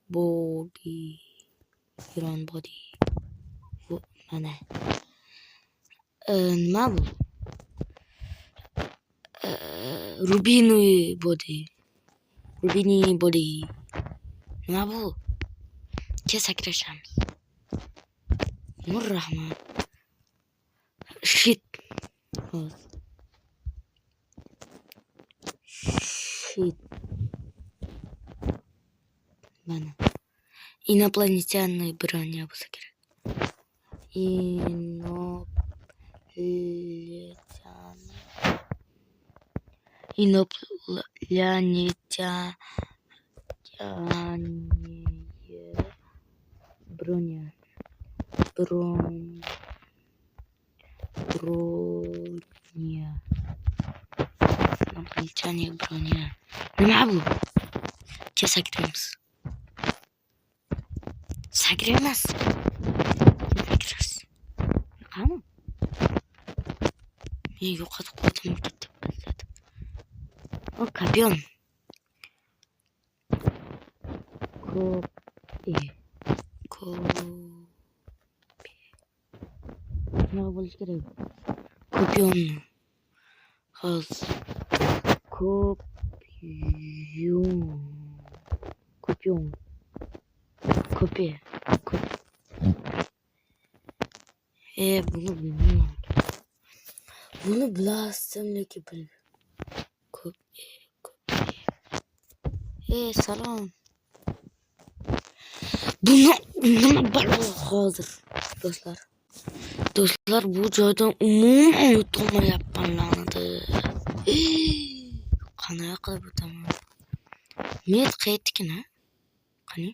body. Iron body. Bu mana. Nima bu? Rubini body. Rubini body. Nima bu? Sakrashamiz. Nur rahmat. Shit. Shit. Mana. Инопланетянный броня bo'lsa kerak. Инопланетянная броня. Броня. Инопланетянная броня. Nima bu? Sakraymiz. Sakraymiz. Qani? Men yo'qotib qo'ydim ketib. O kampion. Nima bo'lish kerak? Kampion. Hozir. Kopion. Bunu bilmiyorum. Bunu bilasem lekin bilmiyorum. Salom. Bunu nima balo hozir do'stlar. Do'stlar bu joydan umuman o'tolmayapman la'nati. Qanaqa qilib o'taman? Met qaytdikina? Qani?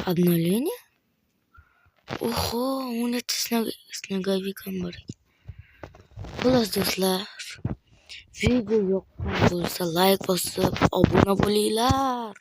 Обновление? Oho, uni snagovikam bor ekan. Xullas do'stlar, video yoqqan bo'lsa like bosib obuna bo'linglar.